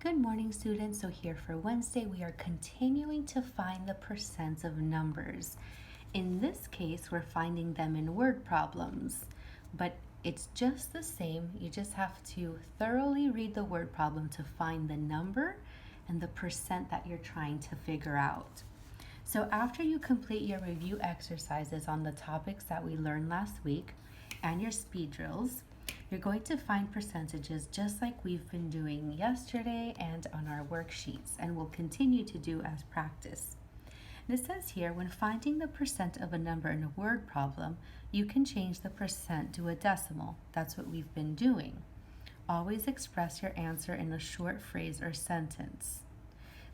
Good morning, students. So here for Wednesday, we are continuing to find the percents of numbers. In this case, we're finding them in word problems, but it's just the same. You just have to thoroughly read the word problem to find the number and the percent that you're trying to figure out. So after you complete your review exercises on the topics that we learned last week and your speed drills, you're going to find percentages just like we've been doing yesterday and on our worksheets, and will continue to do as practice. And it says here, when finding the percent of a number in a word problem, you can change the percent to a decimal. That's what we've been doing. Always express your answer in a short phrase or sentence.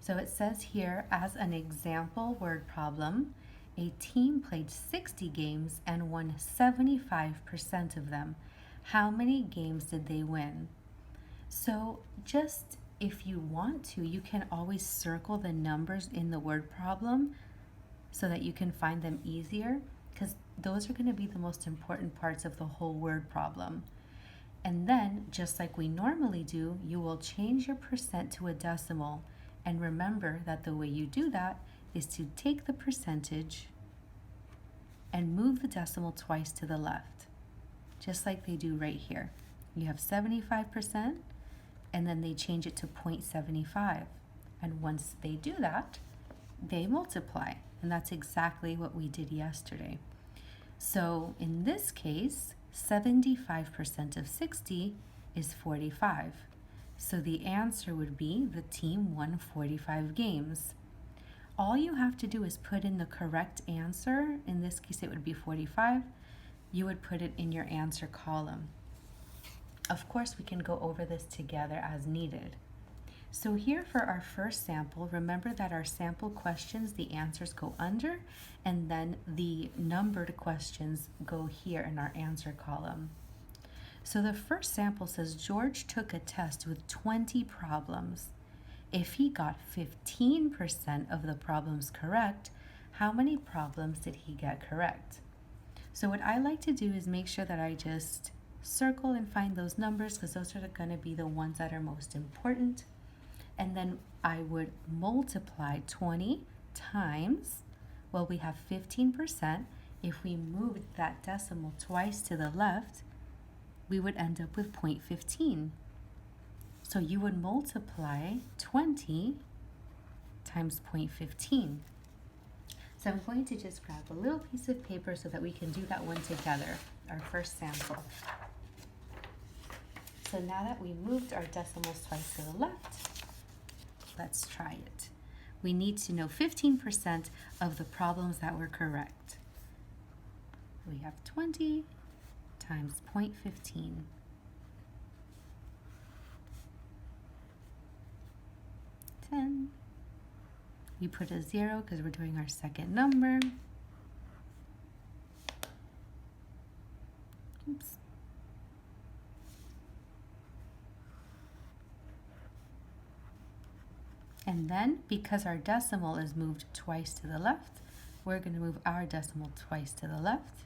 So it says here, as an example word problem, a team played 60 games and won 75% of them. How many games did they win? So just if you want to, you can always circle the numbers in the word problem so that you can find them easier, because those are going to be the most important parts of the whole word problem. And then, just like we normally do, you will change your percent to a decimal. And remember that the way you do that is to take the percentage and move the decimal twice to the left, just like they do right here. You have 75%, and then they change it to 0.75. And once they do that, they multiply. And that's exactly what we did yesterday. So in this case, 75% of 60 is 45. So the answer would be the team won 45 games. All you have to do is put in the correct answer. In this case, it would be 45. You would put it in your answer column. Of course, we can go over this together as needed. So here for our first sample, remember that our sample questions, the answers go under, and then the numbered questions go here in our answer column. So the first sample says George took a test with 20 problems. If he got 15% of the problems correct, how many problems did he get correct? So what I like to do is make sure that I just circle and find those numbers, because those are going to be the ones that are most important. And then I would multiply 20 times, well, we have 15%. If we moved that decimal twice to the left, we would end up with 0.15. So you would multiply 20 times 0.15. So I'm going to just grab a little piece of paper so that we can do that one together, our first sample. So now that we moved our decimals twice to the left, let's try it. We need to know 15% of the problems that were correct. We have 20 times 0.15. 10. We put a 0 because we're doing our second number. Oops. And then, because our decimal is moved twice to the left, we're going to move our decimal twice to the left,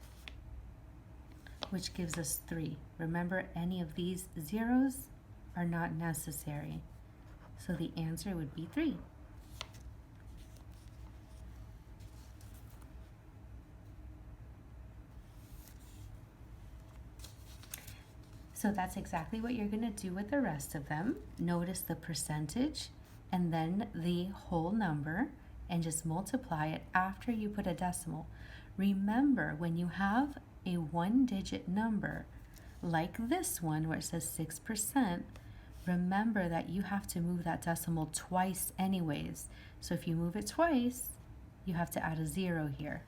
which gives us 3. Remember, any of these zeros are not necessary. So the answer would be 3. So that's exactly what you're going to do with the rest of them. Notice the percentage and then the whole number, and just multiply it after you put a decimal. Remember, when you have a one-digit number like this one where it says 6%, remember that you have to move that decimal twice anyways. So if you move it twice, you have to add a 0 here.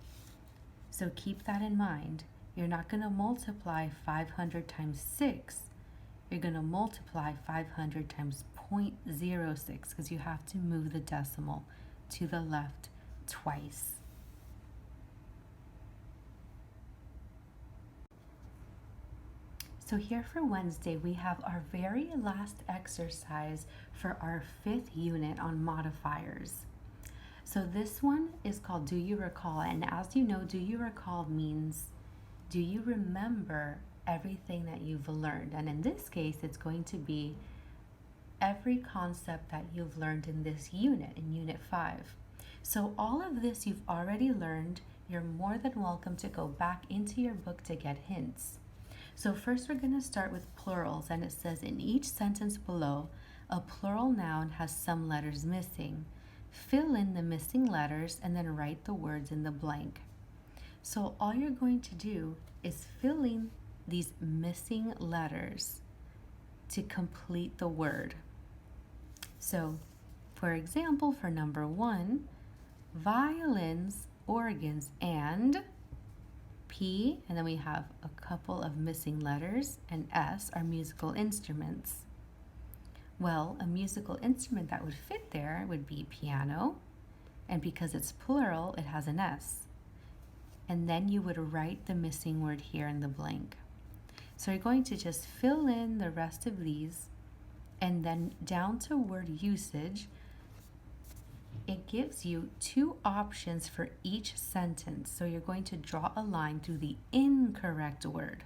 So keep that in mind. You're not going to multiply 500 times 6. You're going to multiply 500 times 0.06, because you have to move the decimal to the left twice. So here for Wednesday, we have our very last exercise for our 5th unit on modifiers. So this one is called Do You Recall? And as you know, Do You Recall means, do you remember everything that you've learned? And in this case, it's going to be every concept that you've learned in this unit, in Unit 5. So all of this you've already learned. You're more than welcome to go back into your book to get hints. So first we're going to start with plurals, and it says in each sentence below, a plural noun has some letters missing. Fill in the missing letters and then write the words in the blank. So all you're going to do is fill in these missing letters to complete the word. So, for example, for number 1, violins, organs, and P, and then we have a couple of missing letters, and S are musical instruments. Well, a musical instrument that would fit there would be piano, and because it's plural, it has an S. And then you would write the missing word here in the blank. So you're going to just fill in the rest of these, and then down to word usage, it gives you 2 options for each sentence. So you're going to draw a line through the incorrect word.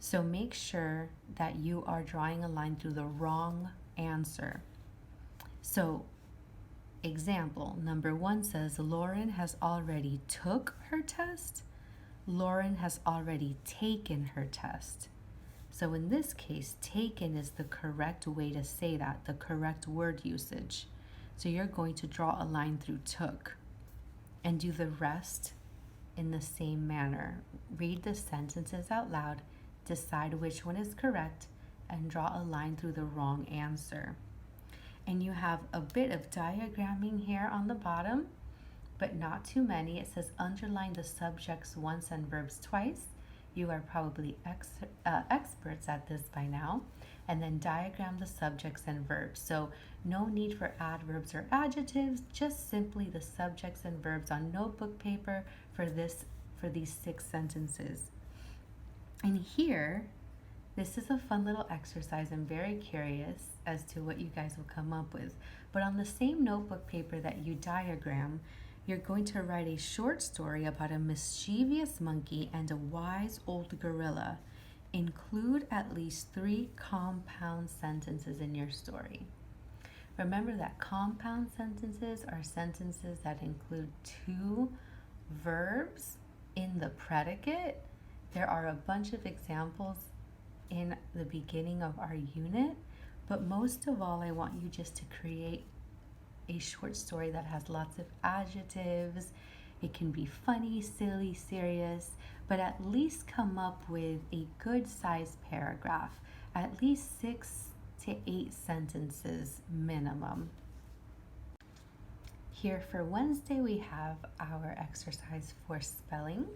So make sure that you are drawing a line through the wrong answer. So example, number 1 says, Lauren has already took her test. Lauren has already taken her test. So in this case, taken is the correct way to say that, the correct word usage. So you're going to draw a line through took and do the rest in the same manner. Read the sentences out loud, decide which one is correct, and draw a line through the wrong answer. And you have a bit of diagramming here on the bottom, but not too many. It says underline the subjects once and verbs twice. You are probably experts at this by now. And then diagram the subjects and verbs. So no need for adverbs or adjectives, just simply the subjects and verbs on notebook paper for these 6 sentences. And here, this is a fun little exercise. I'm very curious as to what you guys will come up with. But on the same notebook paper that you diagram, you're going to write a short story about a mischievous monkey and a wise old gorilla. Include at least 3 compound sentences in your story. Remember that compound sentences are sentences that include 2 verbs in the predicate. There are a bunch of examples in the beginning of our unit, but most of all, I want you just to create a short story that has lots of adjectives. It can be funny, silly, serious, but at least come up with a good sized paragraph, at least 6 to 8 sentences minimum. Here for Wednesday, we have our exercise for spelling,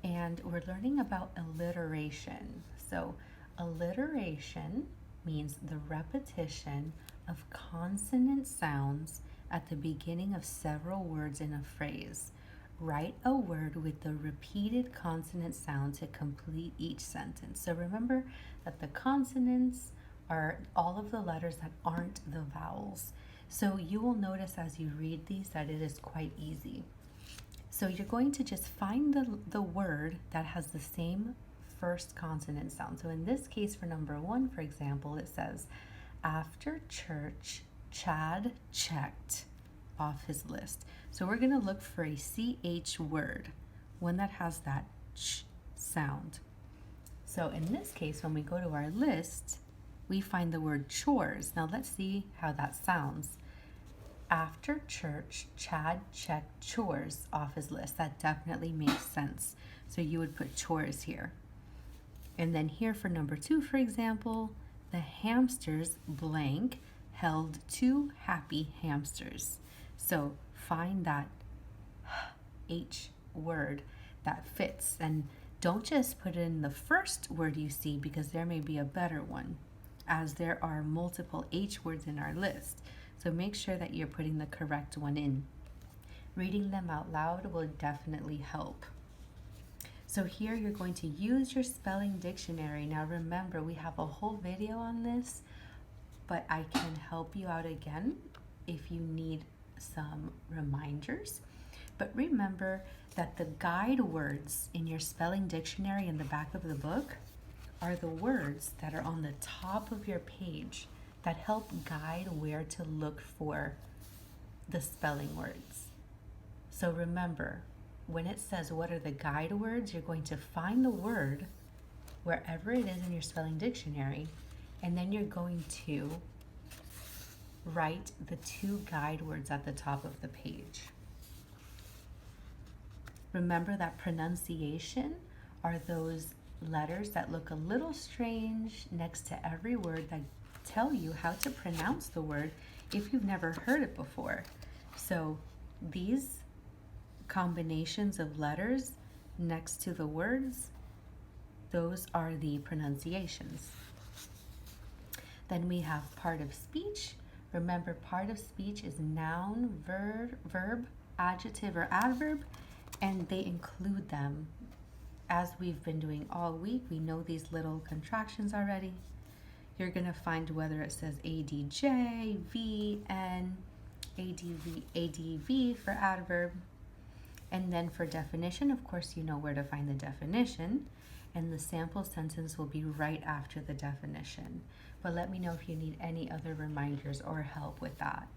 and we're learning about alliteration. So alliteration means the repetition of consonant sounds at the beginning of several words in a phrase. Write a word with the repeated consonant sound to complete each sentence. So remember that the consonants are all of the letters that aren't the vowels. So you will notice as you read these that it is quite easy. So you're going to just find the word that has the same first consonant sound. So in this case, for number 1, for example, it says, after church, Chad checked off his list. So we're going to look for a CH word, one that has that ch sound. So in this case, when we go to our list, we find the word chores. Now let's see how that sounds. After church, Chad checked chores off his list. That definitely makes sense. So you would put chores here. And then here for number 2, for example, the hamsters blank held 2 happy hamsters. So find that H word that fits, and don't just put in the first word you see, because there may be a better one, as there are multiple H words in our list. So make sure that you're putting the correct one in. Reading them out loud will definitely help. So here you're going to use your spelling dictionary. Now remember, we have a whole video on this, but I can help you out again if you need some reminders. But remember that the guide words in your spelling dictionary in the back of the book are the words that are on the top of your page. that help guide where to look for the spelling words. So remember, when it says what are the guide words, you're going to find the word wherever it is in your spelling dictionary, and then you're going to write the 2 guide words at the top of the page. Remember that pronunciation are those letters that look a little strange next to every word that tell you how to pronounce the word if you've never heard it before. So these combinations of letters next to the words, those are the pronunciations. Then we have part of speech. Remember, part of speech is noun, verb, adjective, or adverb, and they include them. As we've been doing all week, we know these little contractions already. You're going to find whether it says ADJ, VN, ADV for adverb. And then for definition, of course, you know where to find the definition, and the sample sentence will be right after the definition. But let me know if you need any other reminders or help with that.